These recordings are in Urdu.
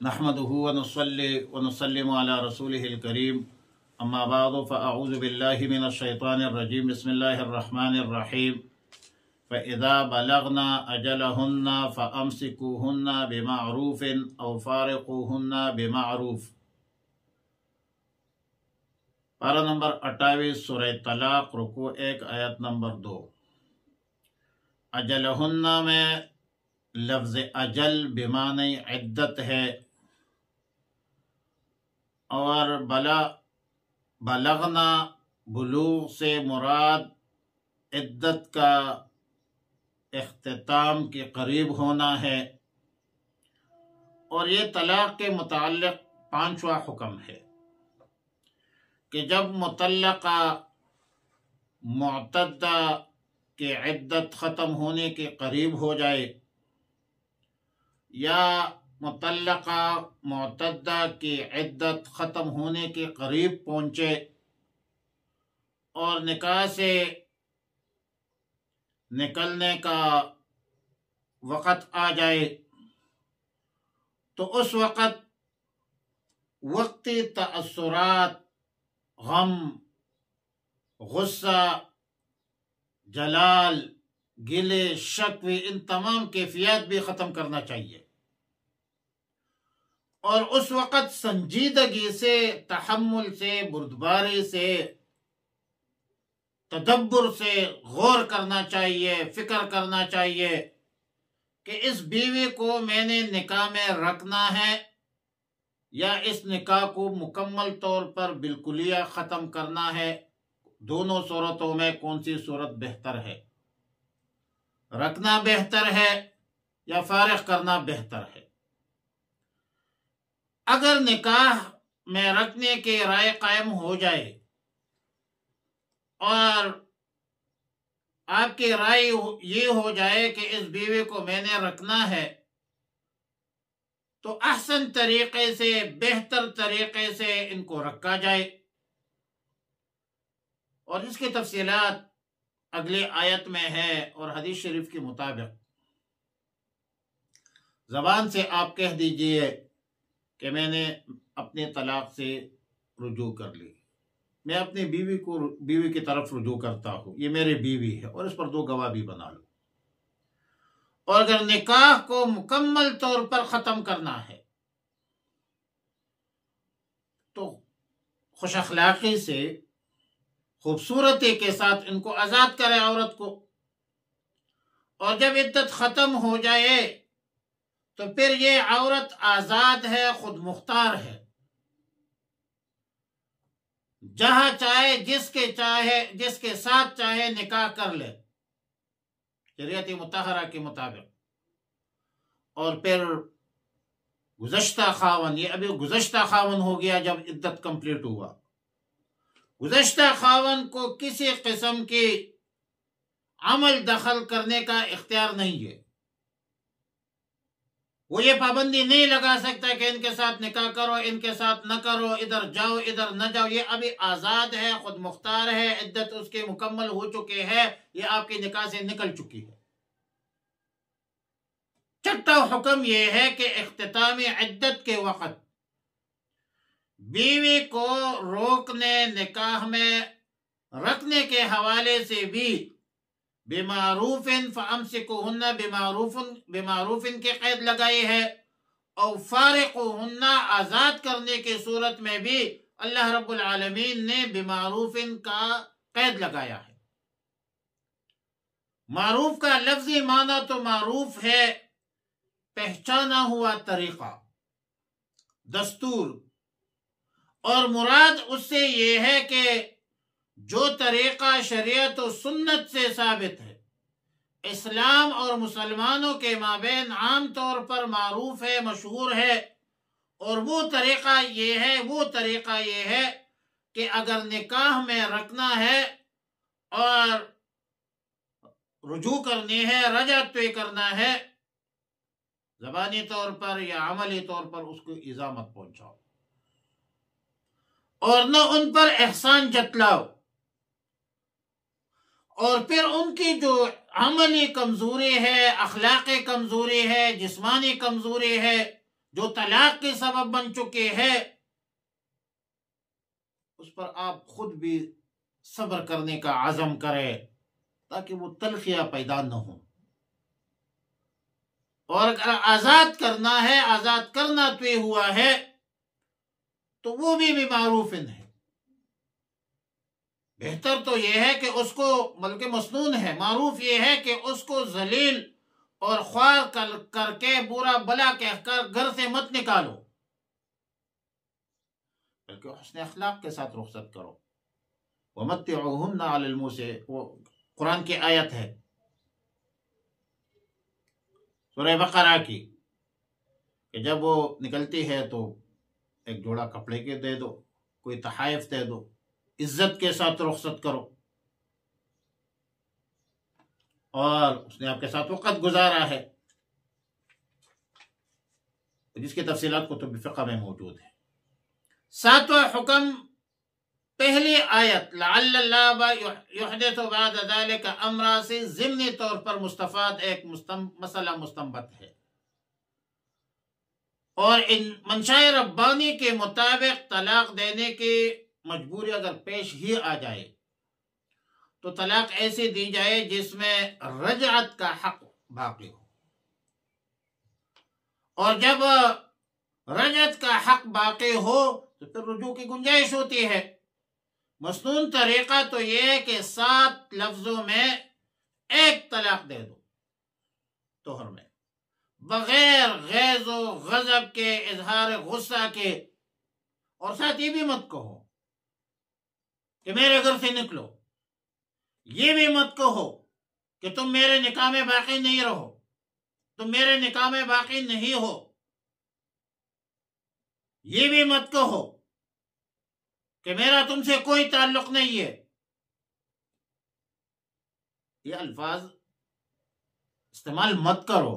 نحمده ونصلي ونسلم على رسوله الكريم اما بعد فاعوذ بالله من الشيطان الرجيم بسم الله الرحمن الرحيم فاذا بلغنا اجلهن فامسكوهن بمعروف او فارقوهن بمعروف۔ پارہ نمبر 28 سورہ طلاق، رکوع 1 آیت نمبر 2۔ اجلہن میں لفظ اجل بمعنی عدت ہے، اور بلغنا بلوغ سے مراد عدت کا اختتام کے قریب ہونا ہے، اور یہ طلاق کے متعلق 5واں حکم ہے کہ جب مطلقہ معتدہ کی عدت ختم ہونے کے قریب ہو جائے یا مطلقہ معتدہ کی عدت ختم ہونے کے قریب پہنچے اور نکاح سے نکلنے کا وقت آ جائے تو اس وقت وقتی تأثرات، غم، غصہ، جلال، گلے، شکوے، ان تمام کیفیات بھی ختم کرنا چاہیے، اور اس وقت سنجیدگی سے، تحمل سے، بردباری سے، تدبر سے غور کرنا چاہیے، فکر کرنا چاہیے کہ اس بیوی کو میں نے نکاح میں رکھنا ہے یا اس نکاح کو مکمل طور پر بالکلیہ ختم کرنا ہے۔ دونوں صورتوں میں کون سی صورت بہتر ہے؟ رکھنا بہتر ہے یا فارغ کرنا بہتر ہے؟ اگر نکاح میں رکھنے کی رائے قائم ہو جائے اور آپ کی رائے یہ ہو جائے کہ اس بیوی کو میں نے رکھنا ہے، تو احسن طریقے سے، بہتر طریقے سے ان کو رکھا جائے، اور اس کی تفصیلات اگلی آیت میں ہے، اور حدیث شریف کے مطابق زبان سے آپ کہہ دیجئے کہ میں نے اپنے طلاق سے رجوع کر لی، میں اپنی بیوی کی طرف رجوع کرتا ہوں، یہ میری بیوی ہے، اور اس پر 2 گواہ بھی بنا لو۔ اور اگر نکاح کو مکمل طور پر ختم کرنا ہے تو خوش اخلاقی سے، خوبصورتی کے ساتھ ان کو آزاد کرے، عورت کو، اور جب عدت ختم ہو جائے تو پھر یہ عورت آزاد ہے، خود مختار ہے، جہاں چاہے، جس کے ساتھ چاہے نکاح کر لے شریعت مطہرہ کے مطابق۔ اور پھر گزشتہ خاون، یہ ابھی گزشتہ خاون ہو گیا جب عدت کمپلیٹ ہوا، گزشتہ خاون کو کسی قسم کی عمل دخل کرنے کا اختیار نہیں ہے، وہ یہ پابندی نہیں لگا سکتا کہ ان کے ساتھ نکاح کرو، ان کے ساتھ نہ کرو، ادھر جاؤ، ادھر نہ جاؤ۔ یہ ابھی آزاد ہے، خود مختار ہے، عدت اس کی مکمل ہو چکی ہے، یہ آپ کی نکاح سے نکل چکی ہے۔ چھٹا حکم یہ ہے کہ اختتامی عدت کے وقت بیوی کو روکنے، نکاح میں رکھنے کے حوالے سے بھی بمعروف فامسکوہن بمعروف کی قید لگائی ہے، اور فارقوہن آزاد کرنے کی صورت میں بھی اللہ رب العالمین نے بمعروف کا قید لگایا ہے۔ معروف کا لفظی معنی تو معروف ہے پہچانا ہوا طریقہ، دستور، اور مراد اس سے یہ ہے کہ جو طریقہ شریعت و سنت سے ثابت ہے، اسلام اور مسلمانوں کے مابین عام طور پر معروف ہے، مشہور ہے، اور وہ طریقہ یہ ہے کہ اگر نکاح میں رکھنا ہے اور رجوع کرنی ہے، رجعت طے کرنا ہے، زبانی طور پر یا عملی طور پر اس کو ایذا مت پہنچاؤ، اور نہ ان پر احسان جتلاؤ، اور پھر ان کی جو عملی کمزوری ہے، اخلاقی کمزوری ہے، جسمانی کمزوری ہے، جو طلاق کے سبب بن چکے ہیں اس پر آپ خود بھی صبر کرنے کا عزم کرے تاکہ وہ تلخیاں پیدا نہ ہوں. اور اگر آزاد کرنا ہے، آزاد کرنا طے ہوا ہے تو وہ بھی معروف ہے. بہتر تو یہ ہے کہ اس کو، بلکہ مسنون ہے، معروف یہ ہے کہ اس کو ذلیل اور خوار کر کے برا بلا کہہ کر گھر سے مت نکالو، بلکہ حسن اخلاق کے ساتھ رخصت کرو. وَمَتِّعُوهُنَّ عَلَى الْمُوسِعِ، وہ قرآن کی آیت ہے سورہ بقرہ کی، کہ جب وہ نکلتی ہے تو ایک جوڑا کپڑے کے دے دو، کوئی تحائف دے دو، عزت کے ساتھ رخصت کرو. اور اس نے آپ کے ساتھ وقت گزارا ہے، جس کی تفصیلات کتب فقہ میں موجود ہے. 7واں حکم، پہلی آیت لعل اللہ یحدث بعد ذلك امرا سے ضمنی طور پر مستفاد ایک مسئلہ مستنبط ہے. اور ان منشاء ربانی کے مطابق طلاق دینے کی مجبوری اگر پیش ہی آ جائے تو طلاق ایسے دی جائے جس میں رجعت کا حق باقی ہو. اور جب رجعت کا حق باقی ہو تو پھر رجوع کی گنجائش ہوتی ہے. مسنون طریقہ تو یہ ہے کہ 7 لفظوں میں ایک طلاق دے دو طہر میں، بغیر غیظ و غضب کے، اظہار غصہ کے. اور ساتھ یہ بھی مت کہو کہ میرے گھر سے نکلو، یہ بھی مت کہو کہ تم میرے نکاح میں باقی نہیں رہو، تم میرے نکاح میں باقی نہیں ہو، یہ بھی مت کہو کہ میرا تم سے کوئی تعلق نہیں ہے. یہ الفاظ استعمال مت کرو.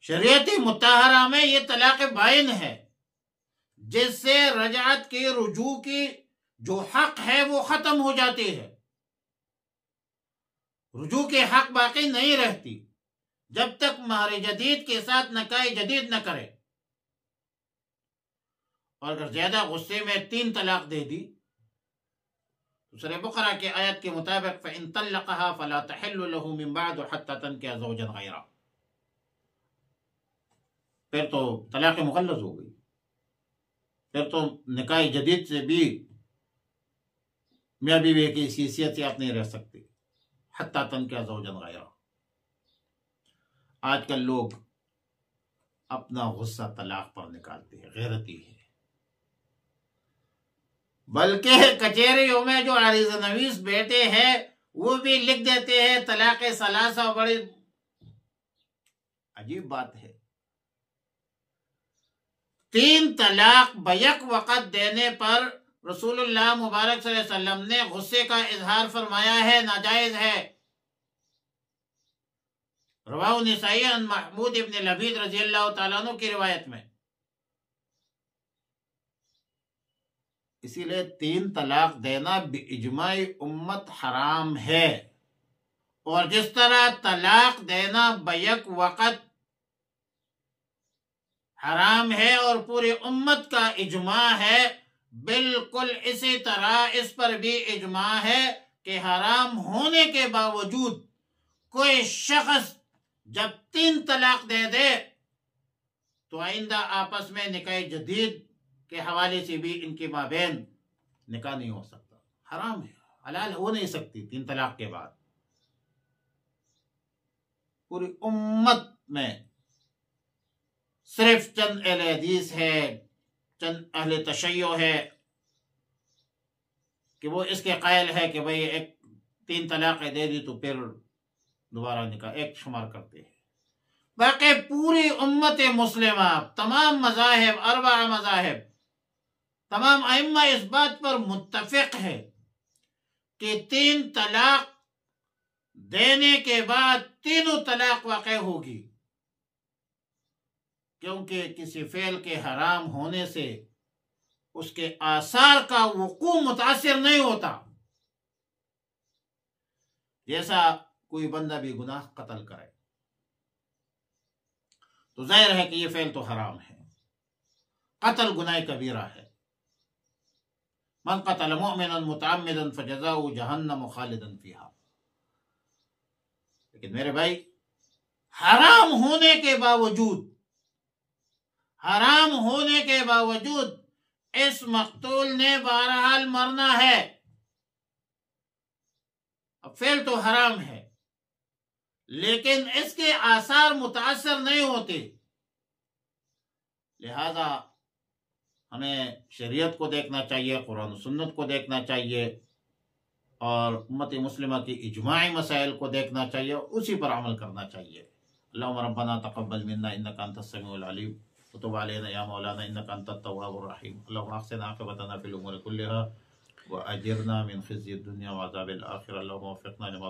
شریعت مطہرہ میں یہ طلاق بائن ہے جس سے رجعت کے رجوع کی جو حق ہے وہ ختم ہو جاتی ہے. رجوع کے حق باقی نہیں رہتی جب تک مہر جدید کے ساتھ نکاح جدید نہ کرے. اور اگر زیادہ غصے میں 3 طلاق دے دی تو سورہ بقرہ کی آیت کے مطابق فَإِن طَلَّقَهَا فَلَا تَحِلُّ لَهُ مِن بَعْدُ حَتَّى تَنكِحَ زَوْجًا غَيْرَهُ. پھر تو طلاق مغلظ ہو گئی، پھر تو نکاح جدید سے بھی میاں بیوی کی حیثیت سے آپ نہیں رہ سکتے. حَتَّى تَنكِحَ زَوْجًا غَيْرَهُ. آج کل لوگ اپنا غصہ طلاق پر نکالتے ہیں، غیرتی ہے. بلکہ کچہریوں میں جو عریض نویس بیٹے ہیں وہ بھی لکھ دیتے ہیں طلاق ثلاثہ. بڑی عجیب بات ہے. 3 طلاق بیک وقت دینے پر رسول اللہ مبارک صلی اللہ علیہ وسلم نے غصے کا اظہار فرمایا ہے، ناجائز ہے. رواہ نسائی عن محمود ابن لبید رضی اللہ تعالیٰ عنہ کی روایت میں. اسی لیے 3 طلاق دینا باجماع امت حرام ہے. اور جس طرح طلاق دینا بیک وقت حرام ہے اور پوری امت کا اجماع ہے، بالکل اسی طرح اس پر بھی اجماع ہے کہ حرام ہونے کے باوجود کوئی شخص جب 3 طلاق دے دے تو آئندہ آپس میں نکاح جدید کے حوالے سے بھی ان کے مابین نکاح نہیں ہو سکتا. حرام ہے، حلال ہو نہیں سکتی 3 طلاق کے بعد. پوری امت میں صرف چند اہل حدیث ہے، چند اہل تشیع ہے کہ وہ اس کے قائل ہے کہ بھئی 3 طلاقیں دے دی تو پھر دوبارہ نکاح ایک شمار کرتے ہیں. باقی پوری امت مسلمہ، تمام مذاہب، 4 مذاہب، تمام ائمہ اس بات پر متفق ہے کہ 3 طلاق دینے کے بعد تینوں طلاق واقع ہوگی، کیونکہ کسی فعل کے حرام ہونے سے اس کے آثار کا وقوع متاثر نہیں ہوتا. جیسا کوئی بندہ بھی گناہ قتل کرے تو ظاہر ہے کہ یہ فعل تو حرام ہے. قتل گناہ کبیرہ ہے. من قتل مؤمنا متعمدا فجزاؤه جہنم خالدا فیہا. لیکن میرے بھائی حرام ہونے کے باوجود اس مقتول نے بہرحال مرنا ہے. اب فعل تو حرام ہے لیکن اس کے آثار متاثر نہیں ہوتے. لہذا ہمیں شریعت کو دیکھنا چاہیے، قرآن و سنت کو دیکھنا چاہیے، اور امت مسلمہ کی اجماعی مسائل کو دیکھنا چاہیے، اسی پر عمل کرنا چاہیے. اللہم ربنا تقبل منا انک انت السمیع العلیم وتب علینا یا مولانا انک انت التواب الرحیم. اللہم احسن عاقبتنا فی الامور کلها واجرنا من خزي الدنيا وعذاب الآخرة. اللهم وفقنا لما